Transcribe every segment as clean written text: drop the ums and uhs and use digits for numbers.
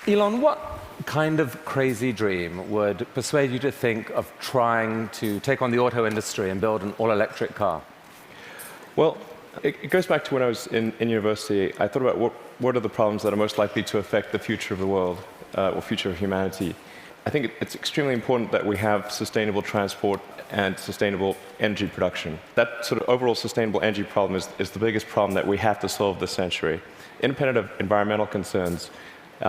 Elon, what kind of crazy dream would persuade you to think of trying to take on the auto industry and build an all-electric car? Well, it goes back to when I was in university. I thought about what are the problems that are most likely to affect the future of the world, or future of humanity. I think it's extremely important that we have sustainable transport and sustainable energy production. That sort of overall sustainable energy problem is the biggest problem that we have to solve this century, independent of environmental concerns.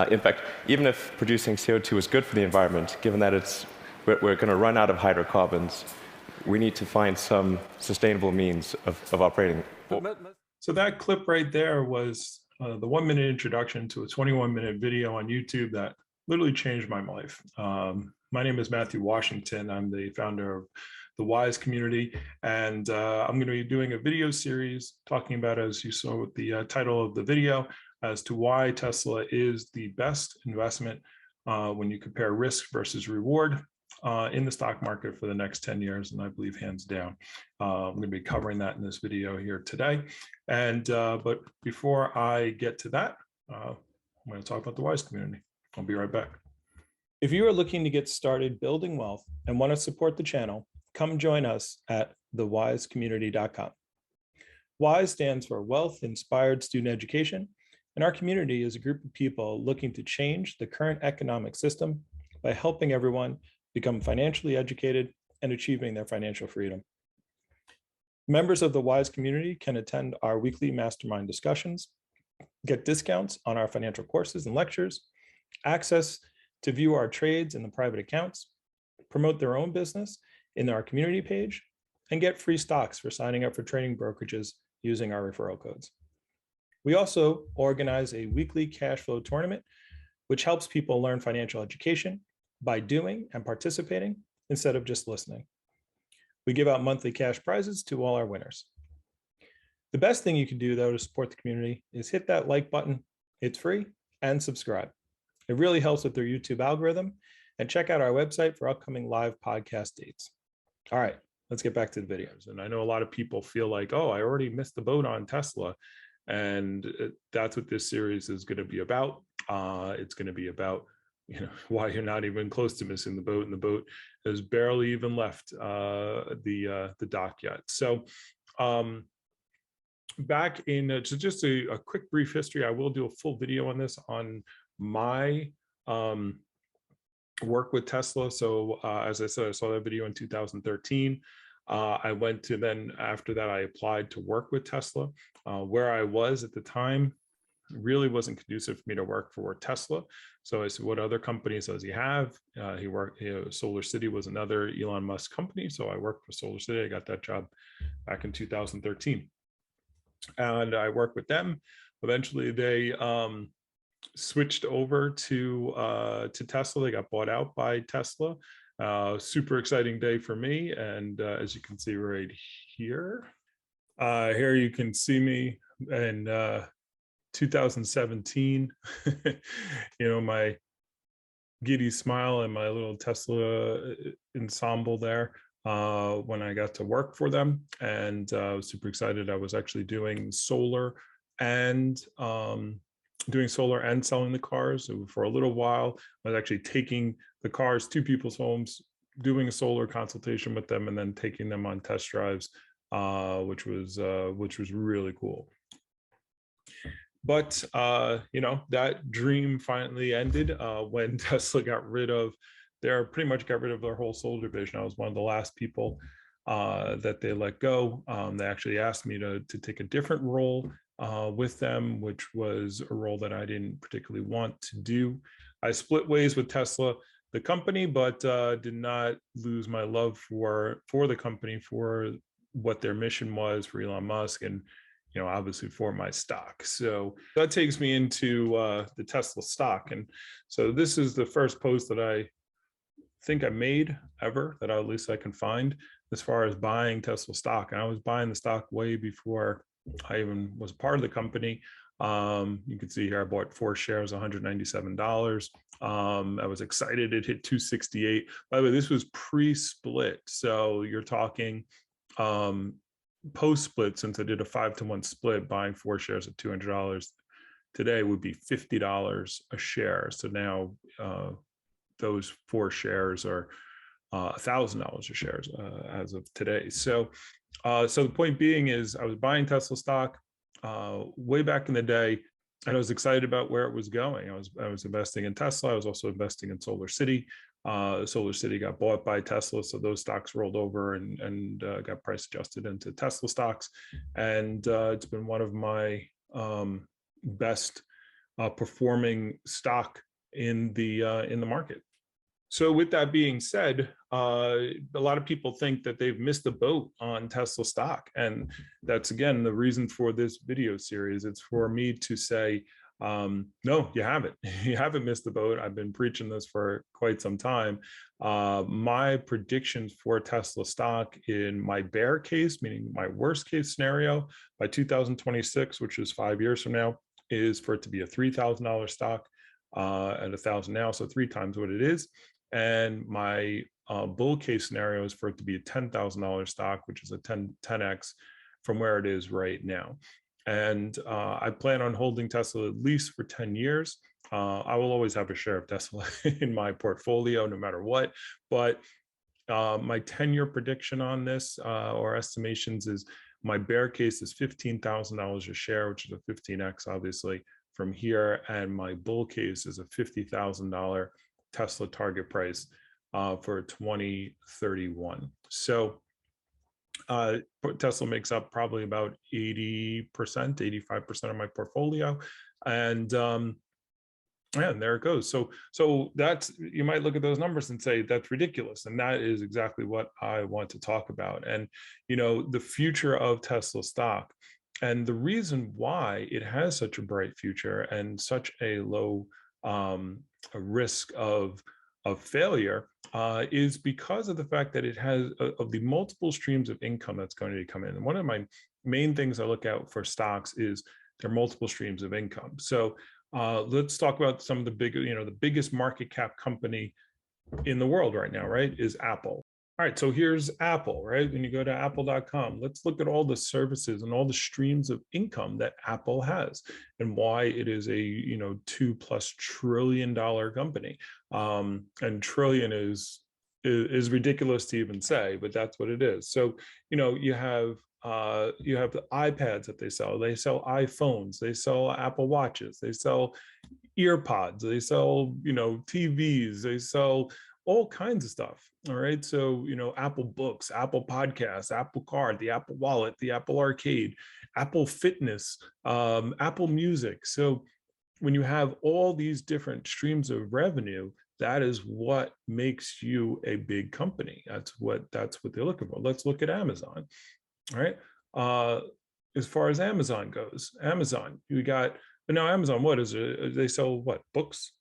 In fact, even if producing CO2 is good for the environment, given that we're going to run out of hydrocarbons, we need to find some sustainable means of operating. So that clip right there was the 1-minute introduction to a 21-minute video on YouTube that literally changed my life. My name is Matthew Washington. I'm the founder of the W.I.S.E community, and I'm going to be doing a video series talking about, as you saw with the title of the video, as to why Tesla is the best investment when you compare risk versus reward in the stock market for the next 10 years, and I believe hands down. I'm going to be covering that in this video here today. And but before I get to that, I'm going to talk about the W.I.S.E community. I'll be right back. If you are looking to get started building wealth and want to support the channel, come join us at thewisecommunity.com. WISE stands for Wealth Inspired Student Education, and our community is a group of people looking to change the current economic system by helping everyone become financially educated and achieving their financial freedom. Members of the WISE community can attend our weekly mastermind discussions, get discounts on our financial courses and lectures, access to view our trades in the private accounts, promote their own business in our community page, and get free stocks for signing up for trading brokerages using our referral codes. We also organize a weekly cash flow tournament, which helps people learn financial education by doing and participating instead of just listening. We give out monthly cash prizes to all our winners. The best thing you can do, though, to support the community is hit that like button. It's free, and subscribe. It really helps with their YouTube algorithm, and check out our website for upcoming live podcast dates. All right, let's get back to the videos. And I know a lot of people feel like, oh, I already missed the boat on Tesla. And that's what this series is going to be about. It's going to be about, why you're not even close to missing the boat, and the boat has barely even left the dock yet. So back in just a quick brief history, I will do a full video on this on my work with Tesla. So as I said, I saw that video in 2013. I went to then after that, I applied to work with Tesla. Where I was at the time really wasn't conducive for me to work for Tesla. So I said, what other companies does he have? He worked, Solar City was another Elon Musk company. So I worked for Solar City. I got that job back in 2013. And I worked with them. Eventually they switched over to Tesla. They got bought out by Tesla. Super exciting day for me. And as you can see right here, here you can see me in 2017, my giddy smile and my little Tesla ensemble there when I got to work for them. And I was super excited. I was actually doing solar and selling the cars. So for a little while, I was actually taking the cars to people's homes, doing a solar consultation with them, and then taking them on test drives, which was really cool. But that dream finally ended when Tesla pretty much got rid of their whole solar division. I was one of the last people that they let go. They actually asked me to take a different role with them, which was a role that I didn't particularly want to do. I split ways with Tesla, the company, but did not lose my love for the company, for what their mission was, for Elon Musk, and obviously for my stock. So that takes me into the Tesla stock. And so this is the first post that I think I made ever, that at least I can find, as far as buying Tesla stock. And I was buying the stock way before I even was part of the company. You can see here, I bought 4 shares, $197. I was excited. It hit 268. By the way, this was pre-split. So you're talking post-split, since I did a 5-to-1 split, buying 4 shares at $200 today would be $50 a share. So now those 4 shares are $1,000 a share as of today. So, so the point being is, I was buying Tesla stock way back in the day, and I was excited about where it was going. I was investing in Tesla. I was also investing in Solar City. Solar City got bought by Tesla, so those stocks rolled over and got price adjusted into Tesla stocks. And it's been one of my best performing stock in the market. So with that being said, a lot of people think that they've missed the boat on Tesla stock. And that's, again, the reason for this video series. It's for me to say, no, you haven't. You haven't missed the boat. I've been preaching this for quite some time. My predictions for Tesla stock in my bear case, meaning my worst case scenario, by 2026, which is 5 years from now, is for it to be a $3,000 stock at 1,000 now, so 3 times what it is. And my bull case scenario is for it to be a $10,000 stock, which is a 10x from where it is right now. And I plan on holding Tesla at least for 10 years. I will always have a share of Tesla in my portfolio, no matter what. But my 10-year prediction on this, or estimations, is my bear case is $15,000 a share, which is a 15x, obviously, from here. And my bull case is a $50,000 Tesla target price for 2031. So Tesla makes up probably about 80%, 85% of my portfolio. And yeah, and there it goes. So that's, you might look at those numbers and say that's ridiculous. And that is exactly what I want to talk about. And, you know, the future of Tesla stock, and the reason why it has such a bright future and such a low a risk of failure is because of the fact that it has of the multiple streams of income that's going to come in. And one of my main things I look out for stocks is their multiple streams of income. So let's talk about some of the big, you know, the biggest market cap company in the world right now, right, is Apple. All right, so here's Apple, right? When you go to apple.com, let's look at all the services and all the streams of income that Apple has and why it is a, you know, $2+ trillion company. And trillion is ridiculous to even say, but that's what it is. So, you know, you have the iPads that they sell iPhones, they sell Apple Watches, they sell earpods, they sell, you know, TVs, they sell all kinds of stuff. All right. So, you know, Apple Books, Apple Podcasts, Apple Card, the Apple Wallet, the Apple Arcade, Apple Fitness, Apple Music. So when you have all these different streams of revenue, that is what makes you a big company. That's what they're looking for. Let's look at Amazon. All right. As far as Amazon goes, you got, but now Amazon, what is it? They sell what? Books,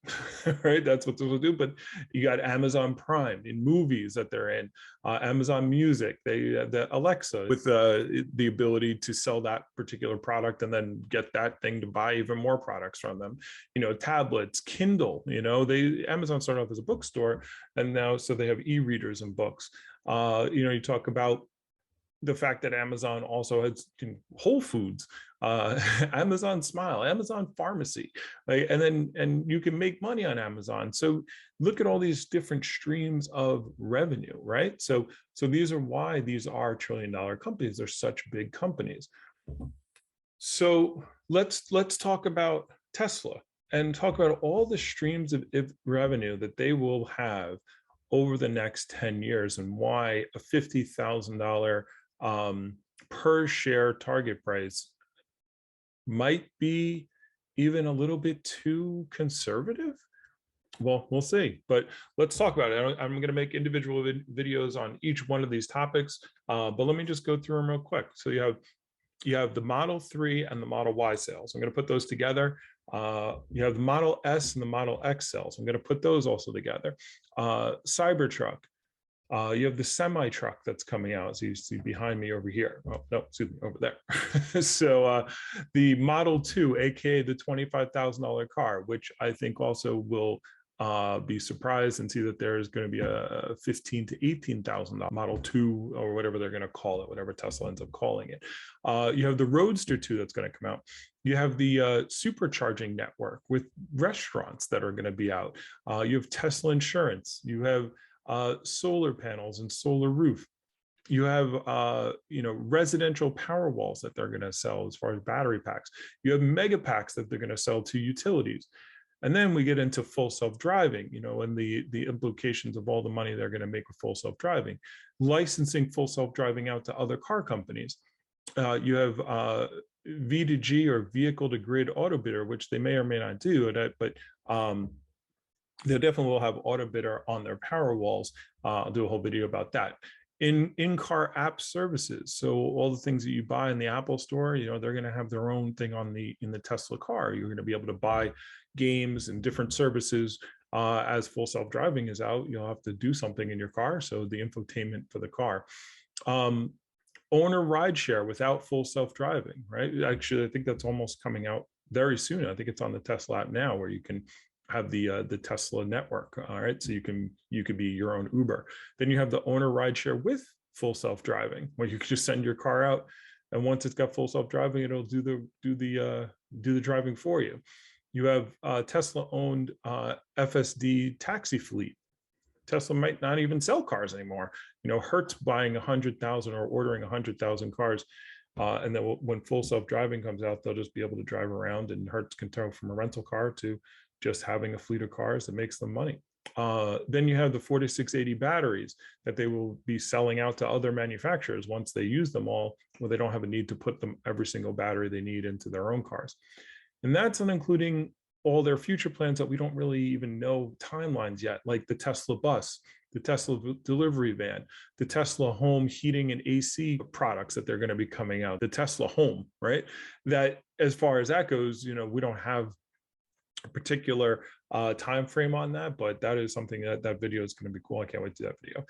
right? That's what they'll do. But you got Amazon Prime in movies that they're in, Amazon Music, the Alexa with the ability to sell that particular product and then get that thing to buy even more products from them. You know, tablets, Kindle. You know, Amazon started off as a bookstore, and now so they have e-readers and books. You know, you talk about the fact that Amazon also has Whole Foods, Amazon Smile, Amazon Pharmacy, right? And you can make money on Amazon. So look at all these different streams of revenue, right? So these are why these are trillion-dollar companies. They're such big companies. So let's talk about Tesla and talk about all the streams of revenue that they will have over the next 10 years and why a $50,000 per share target price might be even a little bit too conservative. Well, we'll see, but let's talk about it. I'm going to make individual videos on each one of these topics, but let me just go through them real quick. So you have the Model 3 and the Model Y sales. I'm going to put those together. You have the Model S and the Model X sales. I'm going to put those also together. Cybertruck. You have the semi truck that's coming out. So you see behind me over here. Oh, no, excuse me, over there. So the Model 2, aka the $25,000 car, which I think also will be surprised and see that there's going to be a $15,000 to $18,000 Model 2 or whatever they're going to call it, whatever Tesla ends up calling it. You have the Roadster 2 that's going to come out. You have the supercharging network with restaurants that are going to be out. You have Tesla insurance. You have solar panels and solar roof. You have residential power walls that they're going to sell as far as battery packs. You have mega packs that they're going to sell to utilities. And then we get into full self-driving, and the implications of all the money they're going to make with full self-driving, licensing full self-driving out to other car companies. You have V2G or vehicle to grid auto bidder, which they may or may not do, but they definitely will have auto bidder on their power walls. I'll do a whole video about that. In-car app services, so all the things that you buy in the Apple store, they're going to have their own thing in the Tesla car. You're going to be able to buy games and different services. As full self-driving is out, you'll have to do something in your car, so the infotainment for the car. Owner rideshare without full self-driving, right? Actually, I think that's almost coming out very soon. I think it's on the Tesla app now, where you can have the Tesla network. All right, so you could be your own Uber. Then you have the owner rideshare with full self-driving, where you can just send your car out, and once it's got full self-driving, it'll do the driving for you. You have Tesla-owned FSD taxi fleet. Tesla might not even sell cars anymore. Hertz buying 100,000 or ordering 100,000 cars. And then when full self-driving comes out, they'll just be able to drive around, and Hertz can turn from a rental car to just having a fleet of cars that makes them money. Then you have the 4680 batteries that they will be selling out to other manufacturers once they use them all, where they don't have a need to put them every single battery they need into their own cars. And that's not including all their future plans that we don't really even know timelines yet, like the Tesla bus, the Tesla delivery van, the Tesla home heating and AC products that they're going to be coming out, the Tesla home, right? That as far as that goes, we don't have a particular time frame on that, but that is something that video is going to be cool. I can't wait to do that video.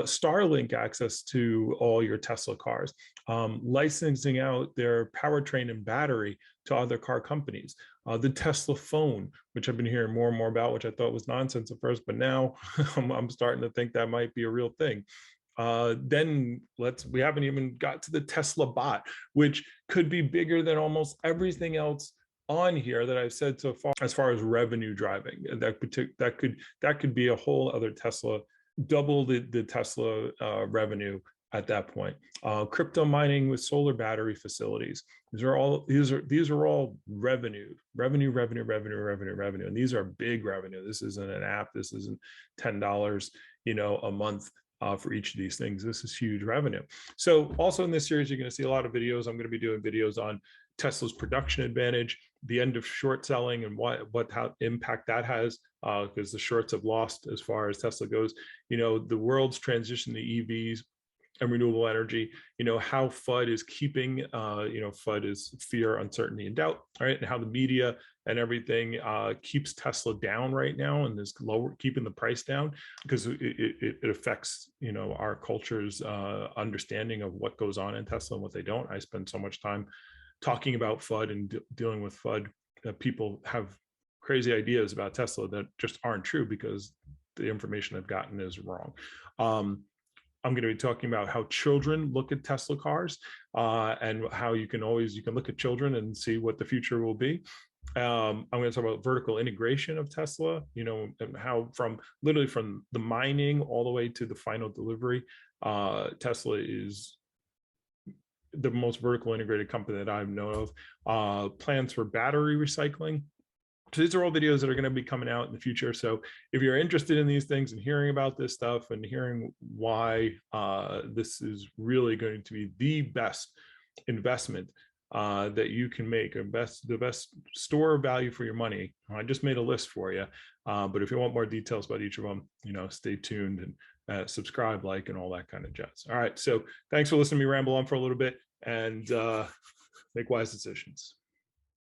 Starlink access to all your Tesla cars, licensing out their powertrain and battery to other car companies. The Tesla phone, which I've been hearing more and more about, which I thought was nonsense at first, but now I'm starting to think that might be a real thing. Then we haven't even got to the Tesla bot, which could be bigger than almost everything else on here that I've said so far, as far as revenue driving. That could be a whole other Tesla, double the Tesla revenue at that point. Crypto mining with solar battery facilities. These are all revenue, and these are big revenue. This isn't an app. This isn't $10, a month. For each of these things. This is huge revenue. So also in this series, you're going to see a lot of videos. I'm going to be doing videos on Tesla's production advantage, the end of short selling, and how impact that has, because the shorts have lost as far as Tesla goes. The world's transition to EVs and renewable energy, how FUD is keeping, FUD is fear, uncertainty, and doubt, right? And how the media and everything keeps Tesla down right now, and is keeping the price down, because it affects, our culture's understanding of what goes on in Tesla and what they don't. I spend so much time talking about FUD and dealing with FUD that people have crazy ideas about Tesla that just aren't true, because the information they've gotten is wrong. I'm going to be talking about how children look at Tesla cars, and how you can look at children and see what the future will be. I'm going to talk about vertical integration of Tesla, and how literally from the mining all the way to the final delivery, Tesla is the most vertical integrated company that I've known of. Plans for battery recycling. So these are all videos that are going to be coming out in the future. So if you're interested in these things and hearing about this stuff and hearing why this is really going to be the best investment that you can make, the best store of value for your money, I just made a list for you. But if you want more details about each of them, stay tuned and subscribe, like, and all that kind of jazz. All right. So thanks for listening to me ramble on for a little bit, and make wise decisions.